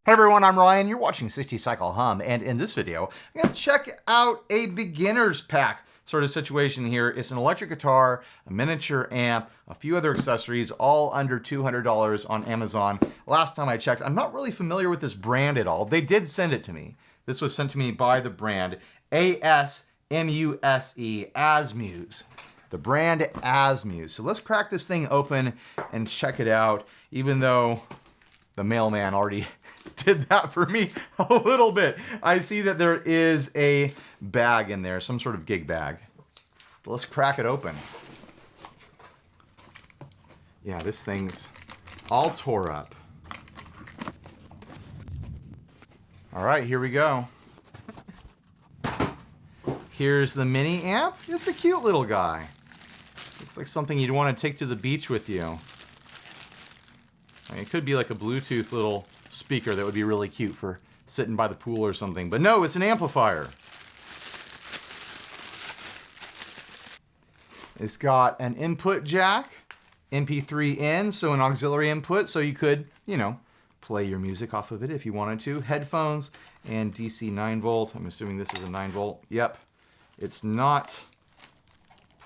Hi everyone, I'm Ryan. You're watching 60 Cycle Hum, and in this video, I'm going to check out a beginner's pack sort of situation here. It's an electric guitar, a miniature amp, a few other accessories, all under $200 on Amazon. Last time I checked, I'm not really familiar with this brand at all. They did send it to me. This was sent to me by the brand Asmuse, Asmuse. The brand Asmuse. So let's crack this thing open and check it out, even though the mailman already did that for me a little bit. I see that there is a bag in there, some sort of gig bag. But let's crack it open. Yeah, this thing's all tore up. All right, here we go. Here's the mini amp. It's a cute little guy. Looks like something you'd want to take to the beach with you. I mean, it could be like a Bluetooth little speaker that would be really cute for sitting by the pool or something. But no, it's an amplifier. It's got an input jack, MP3 in, so an auxiliary input, so you could, you know, play your music off of it if you wanted to. Headphones and DC 9 volt. I'm assuming this is a 9 volt. Yep. It's not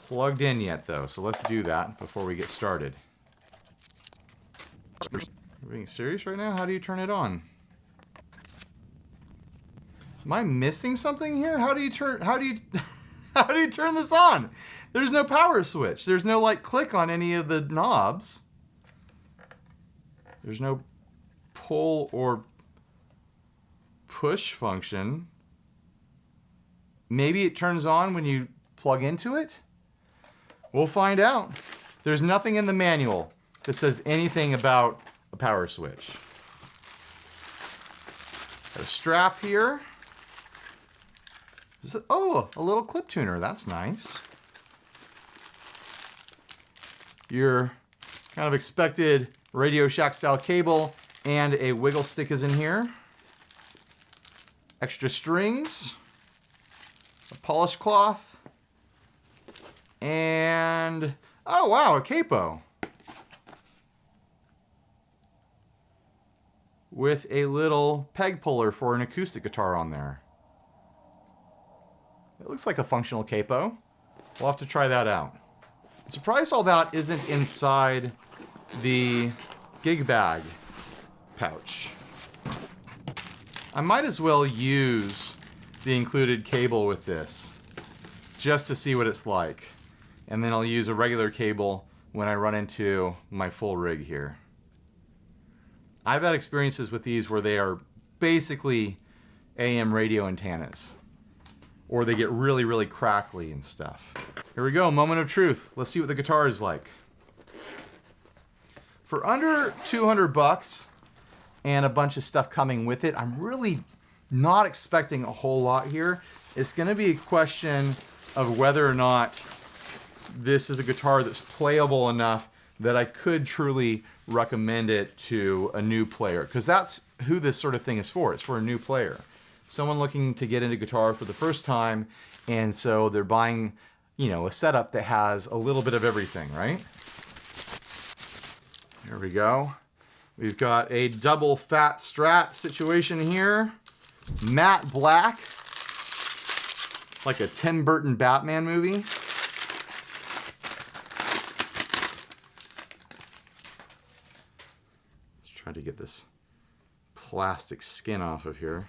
plugged in yet though, so let's do that before we get started. Are you being serious right now? How do you turn it on? Am I missing something here? How do you turn this on? There's no power switch. There's no like click on any of the knobs. There's no pull or push function. Maybe it turns on when you plug into it? We'll find out. There's nothing in the manual that says anything about a power switch. Got a strap here. Oh, a little clip tuner. That's nice. Your kind of expected Radio Shack style cable and a wiggle stick is in here. Extra strings. A polish cloth. And, oh wow, a capo. With a little peg puller for an acoustic guitar on there. It looks like a functional capo. We'll have to try that out. I'm surprised all that isn't inside the gig bag pouch. I might as well use the included cable with this just to see what it's like. And then I'll use a regular cable when I run into my full rig here. I've had experiences with these where they are basically AM radio antennas, or they get really, really crackly and stuff. Here we go, moment of truth. Let's see what the guitar is like. For under 200 bucks and a bunch of stuff coming with it, I'm really not expecting a whole lot here. It's gonna be a question of whether or not this is a guitar that's playable enough that I could truly recommend it to a new player, because that's who this sort of thing is for. It's for a new player, someone looking to get into guitar for the first time, and so they're buying, you know, a setup that has a little bit of everything, right? Here we go. We've got a double fat strat situation here, matte black, like a Tim Burton Batman movie. Try to get this plastic skin off of here.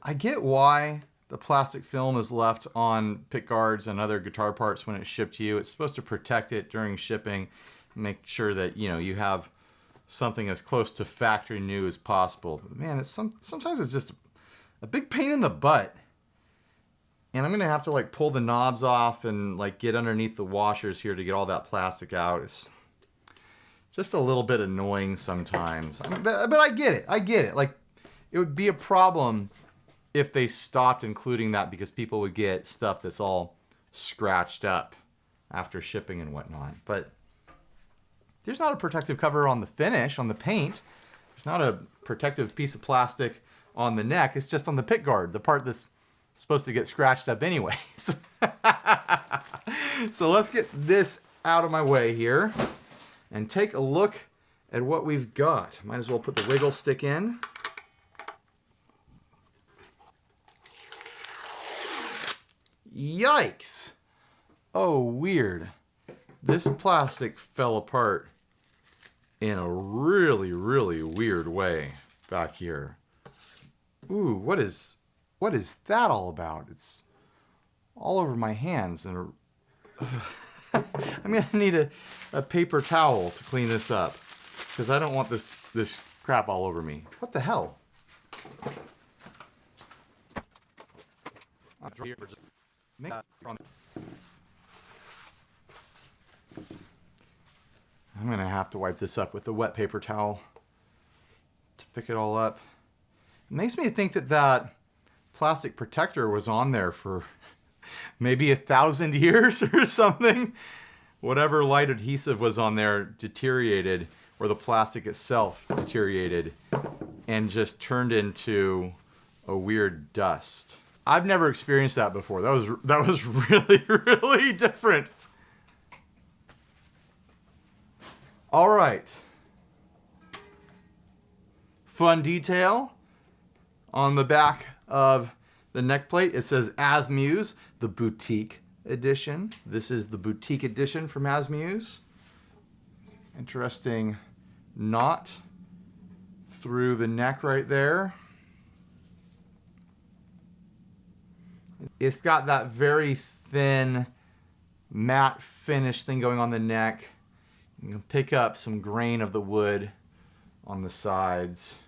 I get why the plastic film is left on pick guards and other guitar parts when it's shipped to you. It's supposed to protect it during shipping, make sure that, you know, you have something as close to factory new as possible. But man, it's sometimes it's just a big pain in the butt. And I'm gonna have to like pull the knobs off and like get underneath the washers here to get all that plastic out. It's just a little bit annoying sometimes. But I get it. I get it. Like, it would be a problem if they stopped including that, because people would get stuff that's all scratched up after shipping and whatnot. But there's not a protective cover on the finish, on the paint. There's not a protective piece of plastic on the neck. It's just on the pick guard, the part that's supposed to get scratched up anyways. So let's get this out of my way here and take a look at what we've got. Might as well put the wiggle stick in. Yikes! Oh, weird. This plastic fell apart in a really, really weird way back here. Ooh, what is that all about? It's all over my hands and I'm gonna need a paper towel to clean this up because I don't want this crap all over me. What the hell? I'm gonna have to wipe this up with a wet paper towel to pick it all up. It makes me think that plastic protector was on there for maybe 1,000 years or something. Whatever light adhesive was on there deteriorated, or the plastic itself deteriorated and just turned into a weird dust. I've never experienced that before. That was really, really different. All right. Fun detail on the back of the neck plate. It says Asmuse, the boutique edition. This is the boutique edition from Asmuse. Interesting knot through the neck right there. It's got that very thin matte finish thing going on the neck. You can pick up some grain of the wood on the sides.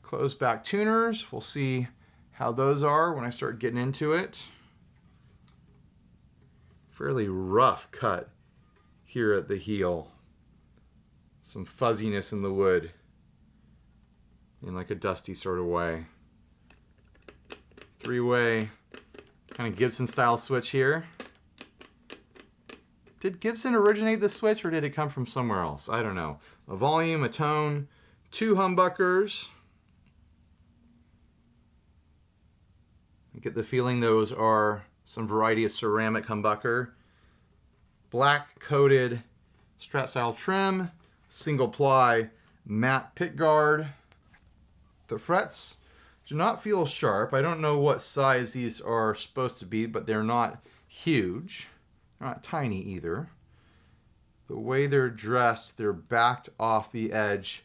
Closed back tuners, we'll see how those are when I start getting into it. Fairly rough cut here at the heel. Some fuzziness in the wood in like a dusty sort of way. Three-way kind of Gibson style switch here. Did Gibson originate the switch or did it come from somewhere else? I don't know. A volume, a tone, 2 humbuckers. I get the feeling those are some variety of ceramic humbucker. Black coated strat style trim, single ply matte pick guard. The frets do not feel sharp. I don't know what size these are supposed to be, but they're not huge. They're not tiny either. The way they're dressed, they're backed off the edge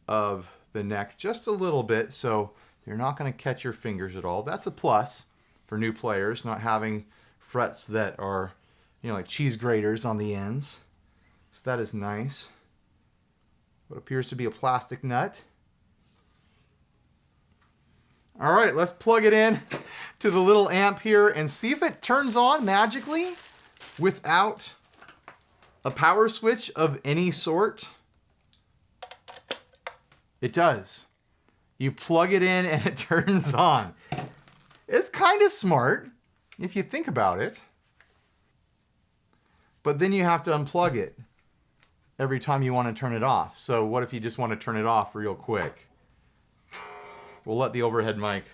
of the neck just a little bit, so they're not going to catch your fingers at all. That's a plus for new players, not having frets that are, you know, like cheese graters on the ends. So that is nice. What appears to be a plastic nut. All right, let's plug it in to the little amp here and see if it turns on magically without a power switch of any sort. It does. You plug it in and it turns on. It's kind of smart if you think about it. But then you have to unplug it every time you want to turn it off. So what if you just want to turn it off real quick? We'll let the overhead mic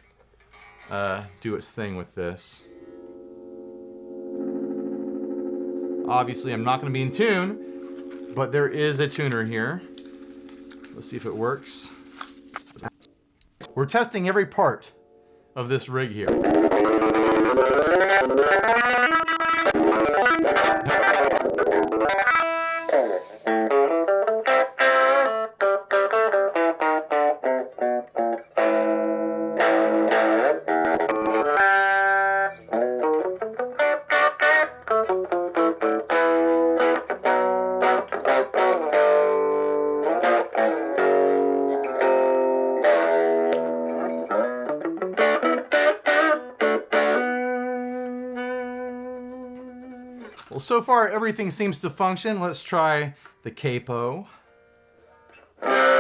do its thing with this. Obviously, I'm not going to be in tune, but there is a tuner here. Let's see if it works. We're testing every part of this rig here. Well, so far everything seems to function. Let's try the capo. I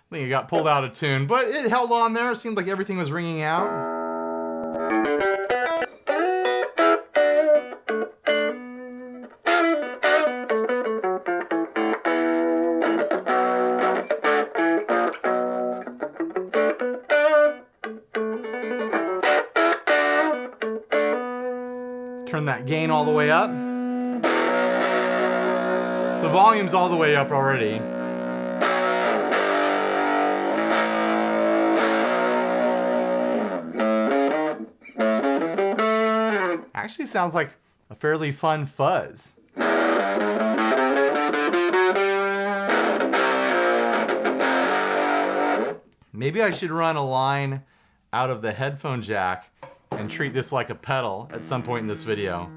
think it got pulled out of tune, but it held on there. It seemed like everything was ringing out. Turn that gain all the way up. The volume's all the way up already. Actually sounds like a fairly fun fuzz. Maybe I should run a line out of the headphone jack and treat this like a pedal at some point in this video.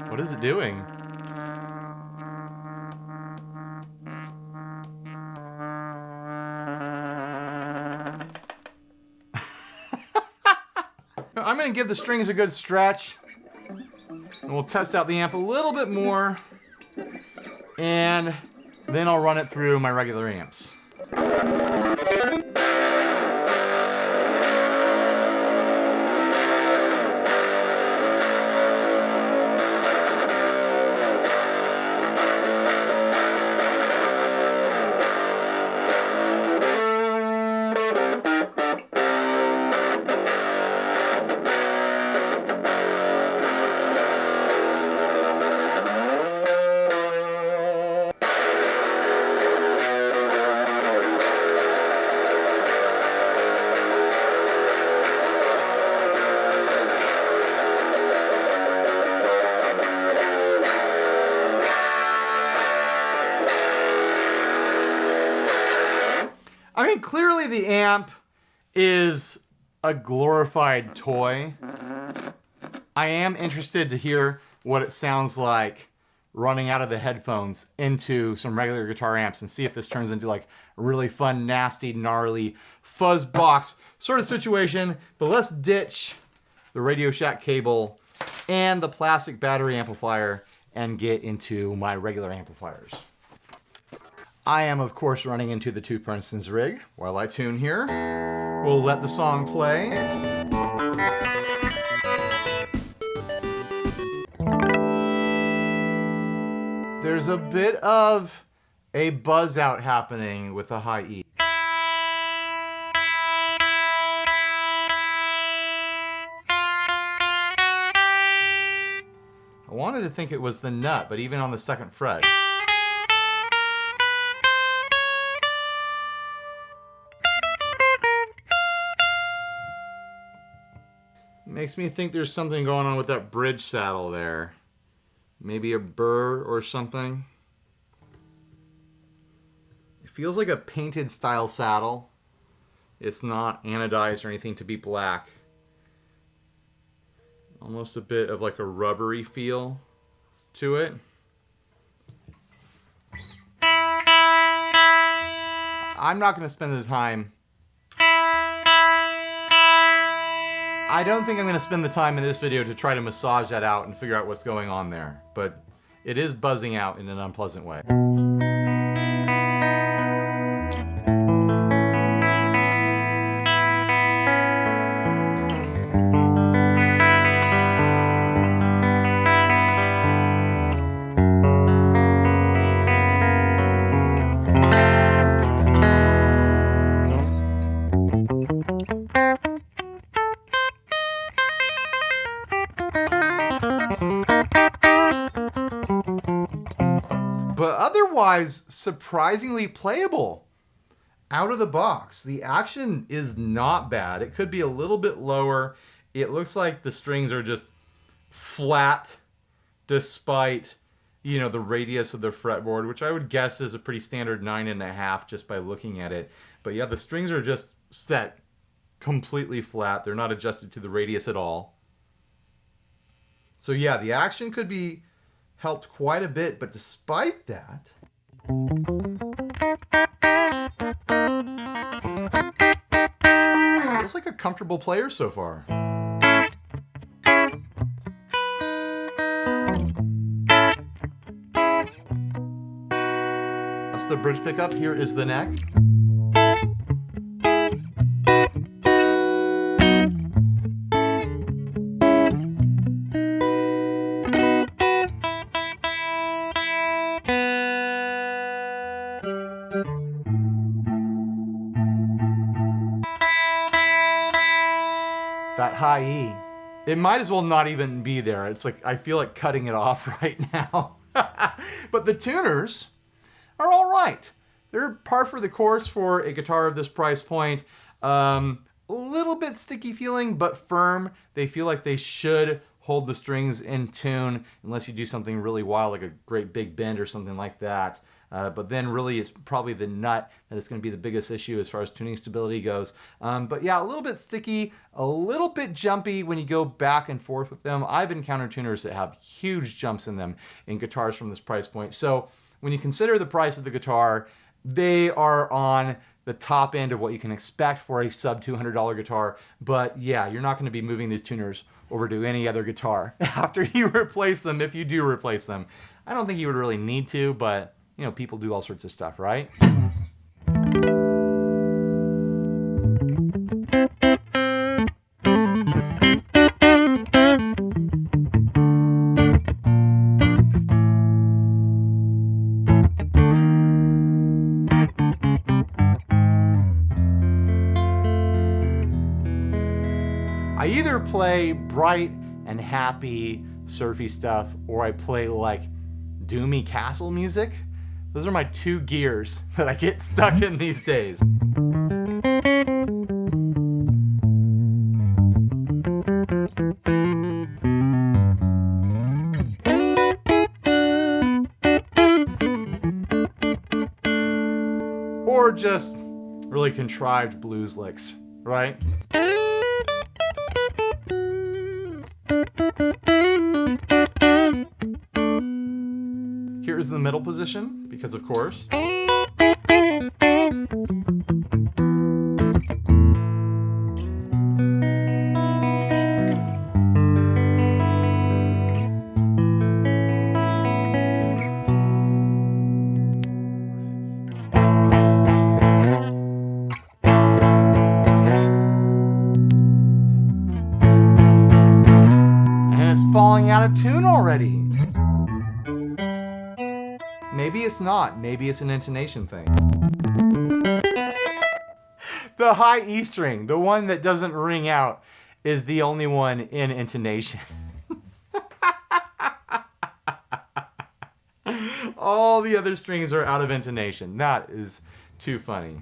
What is it doing? I'm going to give the strings a good stretch, and we'll test out the amp a little bit more, and then I'll run it through my regular amps. I mean, clearly the amp is a glorified toy. I am interested to hear what it sounds like running out of the headphones into some regular guitar amps and see if this turns into like a really fun, nasty, gnarly fuzz box sort of situation. But let's ditch the Radio Shack cable and the plastic battery amplifier and get into my regular amplifiers. I am, of course, running into the 2 Princeton's rig while I tune here. We'll let the song play. There's a bit of a buzz out happening with the high E. I wanted to think it was the nut, but even on the 2nd fret. Makes me think there's something going on with that bridge saddle there. Maybe a burr or something. It feels like a painted style saddle. It's not anodized or anything to be black. Almost a bit of like a rubbery feel to it. I'm not going to spend the time. I don't think I'm going to spend the time in this video to try to massage that out and figure out what's going on there, but it is buzzing out in an unpleasant way. But otherwise, surprisingly playable out of the box. The action is not bad. It could be a little bit lower. It looks like the strings are just flat despite, you know, the radius of the fretboard, which I would guess is a pretty standard 9.5 just by looking at it. But yeah, the strings are just set completely flat. They're not adjusted to the radius at all. So yeah, the action could be helped quite a bit, but despite that, feels like a comfortable player so far. That's the bridge pickup. Here is the neck. that high E. It might as well not even be there. It's like, I feel like cutting it off right now. But the tuners are all right. They're par for the course for a guitar of this price point. A little bit sticky feeling, but firm. They feel like they should hold the strings in tune unless you do something really wild, like a great big bend or something like that. But then really it's probably the nut that is going to be the biggest issue as far as tuning stability goes. But yeah, a little bit sticky, a little bit jumpy when you go back and forth with them. I've encountered tuners that have huge jumps in them in guitars from this price point. So when you consider the price of the guitar, they are on the top end of what you can expect for a sub $200 guitar. But yeah, you're not going to be moving these tuners over to any other guitar after you replace them, if you do replace them. I don't think you would really need to, but you know, people do all sorts of stuff, right? I either play bright and happy surfy stuff, or I play like doomy castle music. Those are my two gears that I get stuck in these days. Or just really contrived blues licks, right? Here's the middle position, because of course. And it's falling out of tune already. Maybe it's not. Maybe it's an intonation thing. The high E string, the one that doesn't ring out, is the only one in intonation. All the other strings are out of intonation. That is too funny.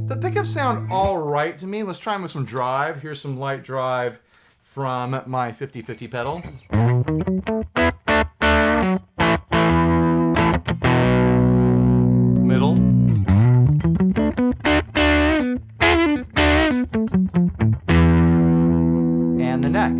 The pickups sound all right to me. Let's try them with some drive. Here's some light drive from my 50/50 pedal. Middle. And the neck.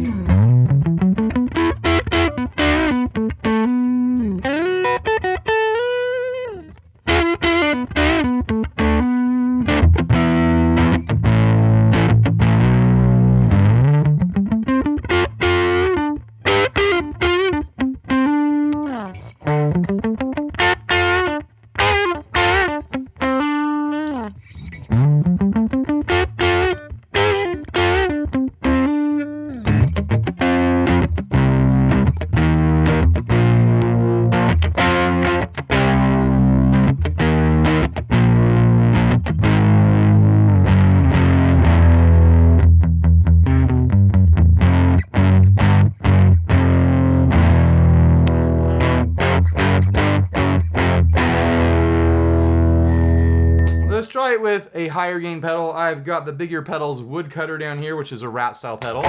Let's try it with a higher gain pedal. I've got the bigger pedals woodcutter down here, which is a rat style pedal.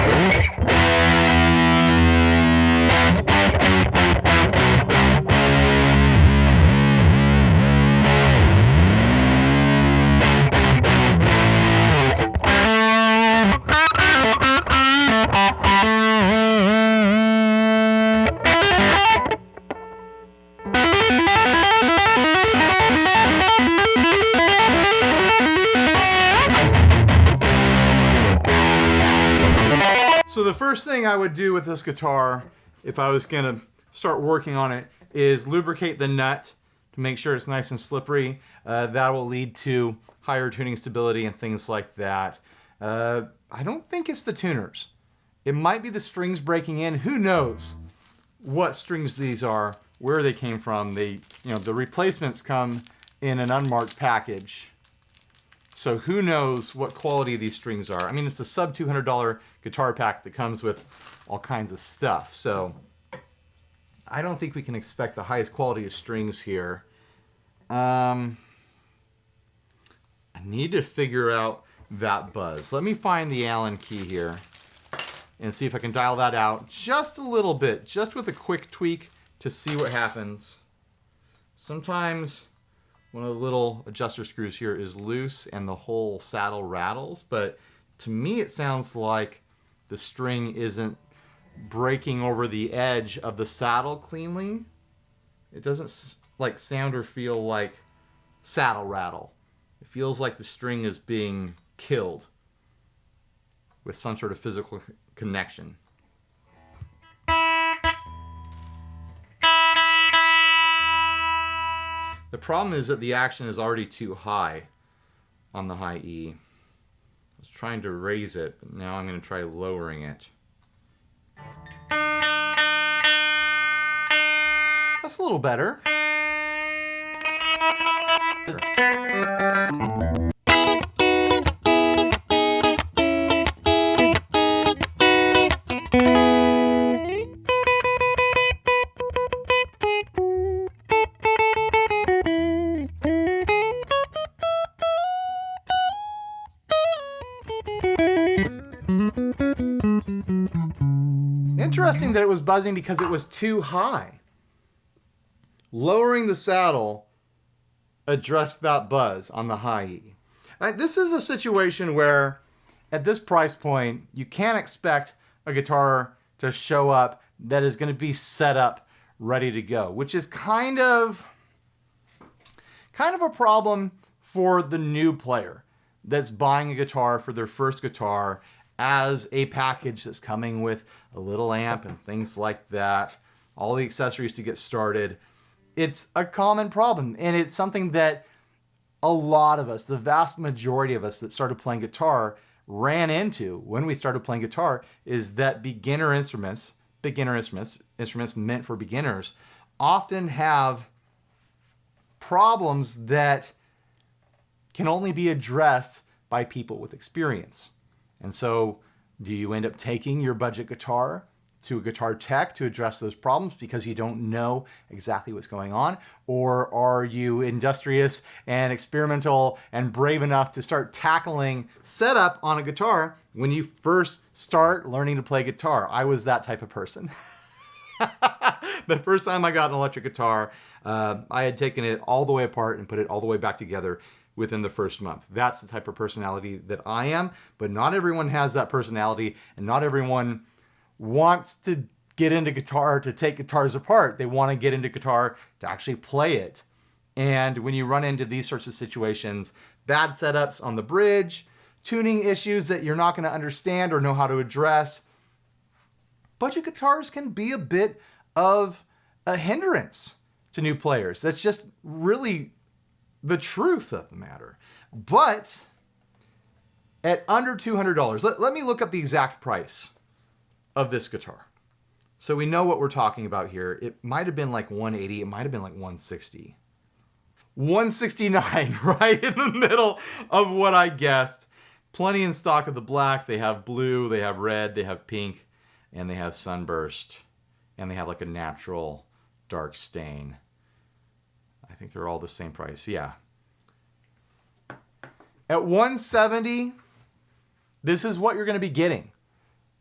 So the first thing I would do with this guitar, if I was gonna start working on it, is lubricate the nut to make sure it's nice and slippery. That will lead to higher tuning stability and things like that. I don't think it's the tuners. It might be the strings breaking in. Who knows what strings these are, where they came from. The replacements come in an unmarked package. So who knows what quality these strings are. I mean, it's a sub $200 guitar pack that comes with all kinds of stuff. So I don't think we can expect the highest quality of strings here. I need to figure out that buzz. Let me find the Allen key here and see if I can dial that out just a little bit, just with a quick tweak to see what happens. Sometimes one of the little adjuster screws here is loose and the whole saddle rattles, but to me it sounds like the string isn't breaking over the edge of the saddle cleanly. It doesn't like sound or feel like saddle rattle. It feels like the string is being killed with some sort of physical connection. The problem is that the action is already too high on the high E. I was trying to raise it, but now I'm going to try lowering it. That's a little better. Interesting that it was buzzing because it was too high. Lowering the saddle addressed that buzz on the high E. This is a situation where at this price point, you can't expect a guitar to show up that is going to be set up ready to go, which is kind of a problem for the new player that's buying a guitar for their first guitar as a package that's coming with a little amp and things like that, all the accessories to get started. It's a common problem, and it's something that a lot of us, the vast majority of us that started playing guitar, ran into when we started playing guitar, is that beginner instruments meant for beginners, often have problems that can only be addressed by people with experience. And so do you end up taking your budget guitar to a guitar tech to address those problems because you don't know exactly what's going on? Or are you industrious and experimental and brave enough to start tackling setup on a guitar when you first start learning to play guitar? I was that type of person. The first time I got an electric guitar, I had taken it all the way apart and put it all the way back together within the first month. That's the type of personality that I am, but not everyone has that personality, and not everyone wants to get into guitar to take guitars apart. They want to get into guitar to actually play it. And when you run into these sorts of situations, bad setups on the bridge, tuning issues that you're not going to understand or know how to address, budget guitars can be a bit of a hindrance to new players. That's just really the truth of the matter. But at under $200, let me look up the exact price of this guitar, so we know what we're talking about here. It might have been like $180, it might have been like $160. $169, right in the middle of what I guessed. Plenty in stock of the black. They have blue, they have red, they have pink, and they have sunburst, and they have like a natural dark stain. I think they're all the same price. Yeah. At $170, this is what you're going to be getting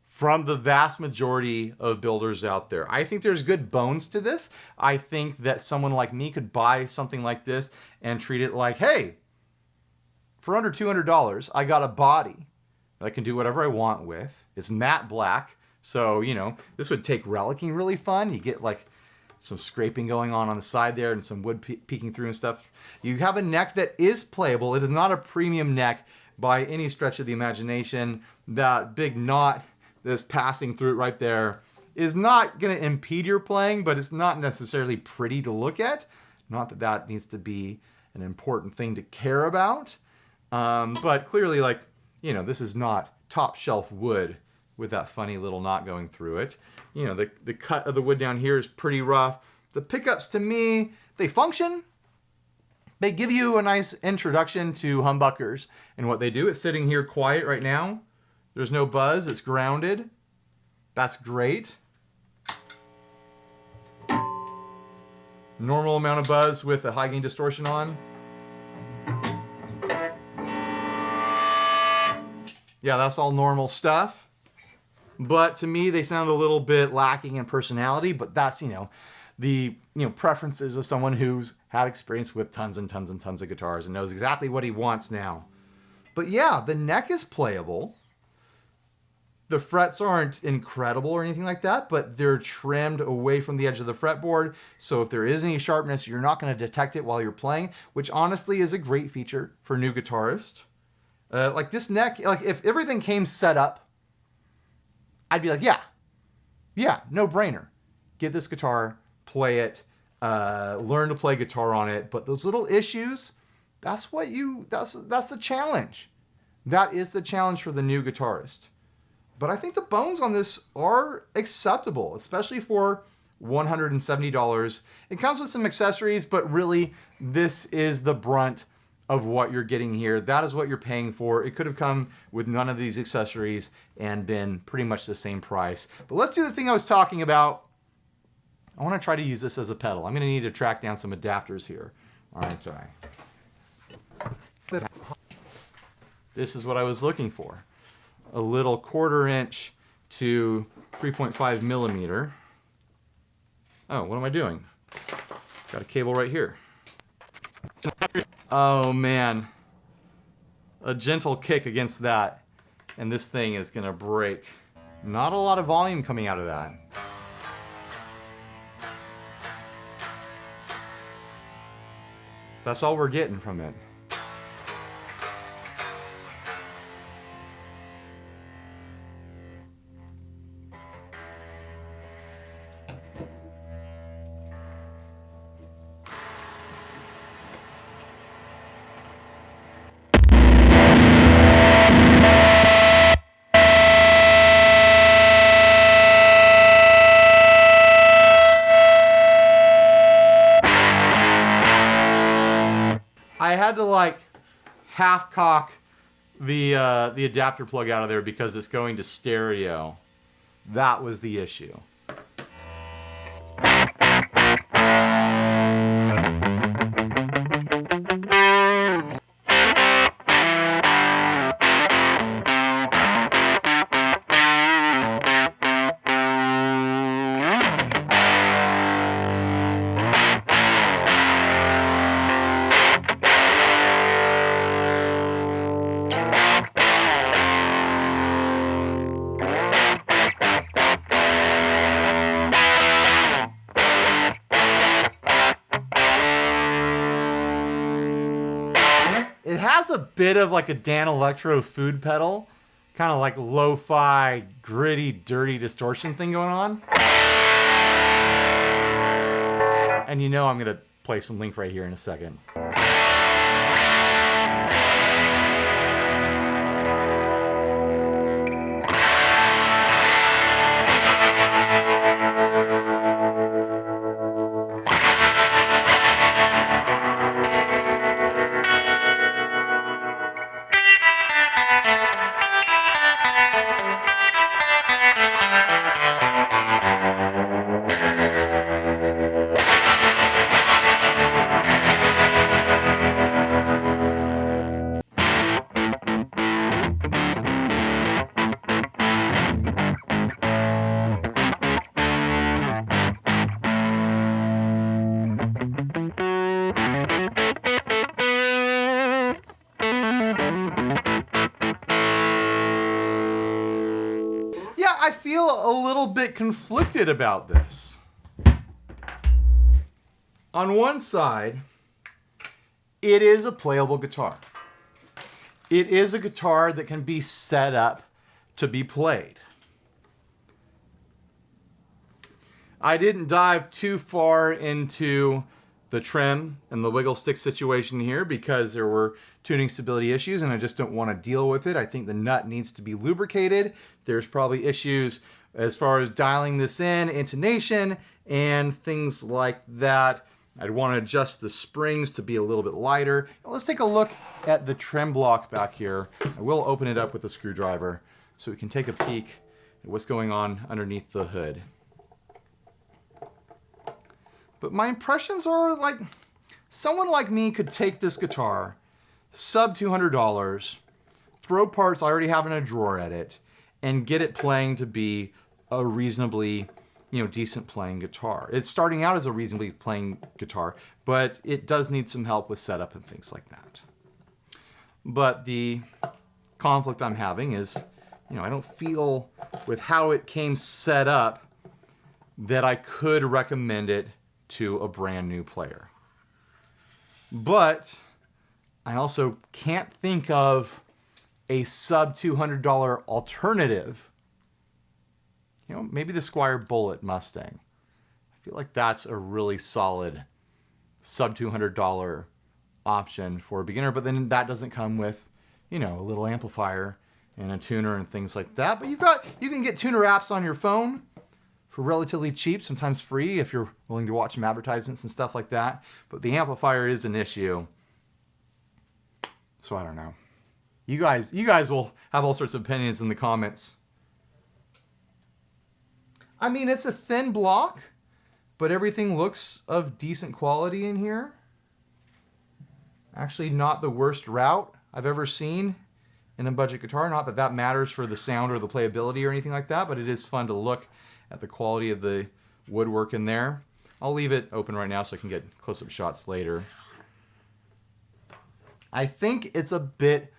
from the vast majority of builders out there. I think there's good bones to this. I think that someone like me could buy something like this and treat it like, hey, for under $200, I got a body that I can do whatever I want with. It's matte black. So, this would take relicking really fun. You get like some scraping going on the side there and some wood peeking through and stuff. You have a neck that is playable. It is not a premium neck by any stretch of the imagination. That big knot that's passing through it right there is not going to impede your playing, but it's not necessarily pretty to look at. Not that that needs to be an important thing to care about, But clearly, like, you know, this is not top shelf wood with that funny little knot going through it. You know, the cut of the wood down here is pretty rough. The pickups, to me, they function. They give you a nice introduction to humbuckers and what they do. It's sitting here quiet right now. There's no buzz. It's grounded. That's great. Normal amount of buzz with a high gain distortion on. Yeah, that's all normal stuff. But to me, they sound a little bit lacking in personality, but that's, you know, the preferences of someone who's had experience with tons and tons and tons of guitars and knows exactly what he wants now. But yeah, the neck is playable. The frets aren't incredible or anything like that, but they're trimmed away from the edge of the fretboard. So if there is any sharpness, you're not going to detect it while you're playing, which honestly is a great feature for new guitarists. Like this neck, like if everything came set up, I'd be like, yeah, no brainer. Get this guitar, play it, learn to play guitar on it. But those little issues, that's the challenge. That is the challenge for the new guitarist. But I think the bones on this are acceptable, especially for $170. It comes with some accessories, but really this is the brunt of what you're getting here. That is what you're paying for. It could have come with none of these accessories and been pretty much the same price. But let's do the thing I was talking about. I want to try to use this as a pedal. I'm going to need to track down some adapters here. All right. This is what I was looking for. A little 1/4 inch to 3.5 millimeter. Oh, what am I doing? Got a cable right here. Oh man. A gentle kick against that, and this thing is gonna break. Not a lot of volume coming out of that. That's all we're getting from it. I had to like half cock the adapter plug out of there because it's going to stereo. That was the issue. It has a bit of like a Dan Electro food pedal, kind of like lo-fi, gritty, dirty distortion thing going on. And you know I'm going to play some Link right here in a second. I feel a little bit conflicted about this. On one side, it is a playable guitar. It is a guitar that can be set up to be played. I didn't dive too far into the trim and the wiggle stick situation here because there were tuning stability issues and I just don't want to deal with it. I think the nut needs to be lubricated. There's probably issues as far as dialing this in, intonation, and things like that. I'd want to adjust the springs to be a little bit lighter. Now let's take a look at the trim block back here. I will open it up with a screwdriver so we can take a peek at what's going on underneath the hood. But my impressions are like someone like me could take this guitar, sub $200, throw parts I already have in a drawer at it, and get it playing to be a reasonably, decent playing guitar. It's starting out as a reasonably playing guitar, but it does need some help with setup and things like that. But the conflict I'm having is, I don't feel with how it came set up that I could recommend it to a brand new player. But I also can't think of a sub $200 alternative. Maybe the Squier Bullet Mustang. I feel like that's a really solid sub $200 option for a beginner, but then that doesn't come with, a little amplifier and a tuner and things like that. But you can get tuner apps on your phone for relatively cheap, sometimes free if you're willing to watch some advertisements and stuff like that. But the amplifier is an issue. So I don't know. You guys will have all sorts of opinions in the comments. I mean, it's a thin block, but everything looks of decent quality in here. Actually, not the worst route I've ever seen in a budget guitar. Not that that matters for the sound or the playability or anything like that, but it is fun to look at the quality of the woodwork in there. I'll leave it open right now so I can get close-up shots later. I think it's a bit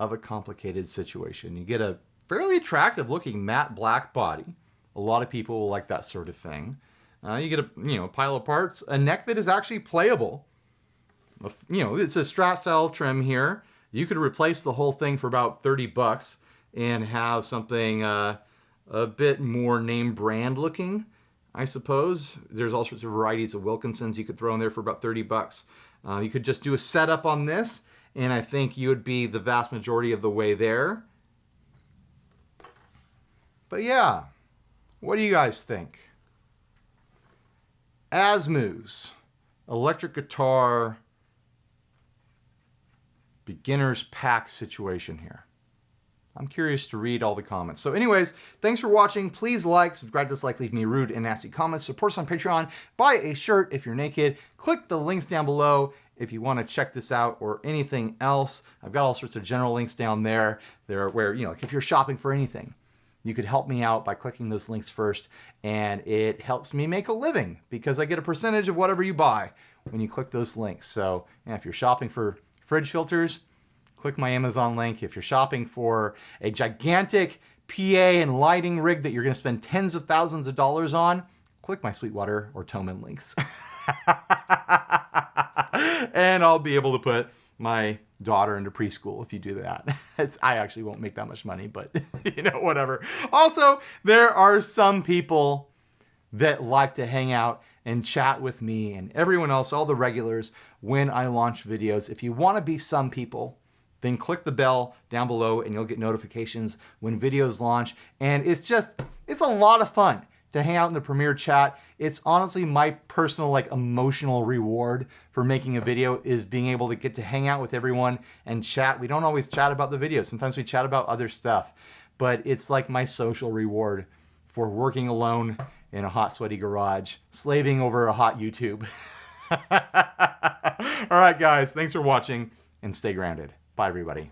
of a complicated situation. You get a fairly attractive looking matte black body. A lot of people will like that sort of thing. You get a pile of parts, a neck that is actually playable. It's a strat style trim here. You could replace the whole thing for about $30 and have something a bit more name brand looking, I suppose. There's all sorts of varieties of Wilkinsons you could throw in there for about $30. You could just do a setup on this, and I think you would be the vast majority of the way there. But yeah, what do you guys think? Asmuse, electric guitar, beginner's pack situation here. I'm curious to read all the comments. So anyways, thanks for watching. Please like, subscribe, dislike, leave me rude and nasty comments. Support us on Patreon. Buy a shirt if you're naked. Click the links down below if you want to check this out or anything else. I've got all sorts of general links down there. Where, like if you're shopping for anything, you could help me out by clicking those links first. And it helps me make a living because I get a percentage of whatever you buy when you click those links. So if you're shopping for fridge filters, click my Amazon link. If you're shopping for a gigantic PA and lighting rig that you're going to spend tens of thousands of dollars on, click my Sweetwater or Toman links. And I'll be able to put my daughter into preschool if you do that. I actually won't make that much money, but whatever. Also, there are some people that like to hang out and chat with me and everyone else, all the regulars, when I launch videos. If you want to be some people, then click the bell down below and you'll get notifications when videos launch. And it's a lot of fun to hang out in the Premiere chat. It's honestly my personal emotional reward for making a video is being able to get to hang out with everyone and chat. We don't always chat about the video. Sometimes we chat about other stuff, but it's like my social reward for working alone in a hot, sweaty garage, slaving over a hot YouTube. All right, guys, thanks for watching and stay grounded. Bye, everybody.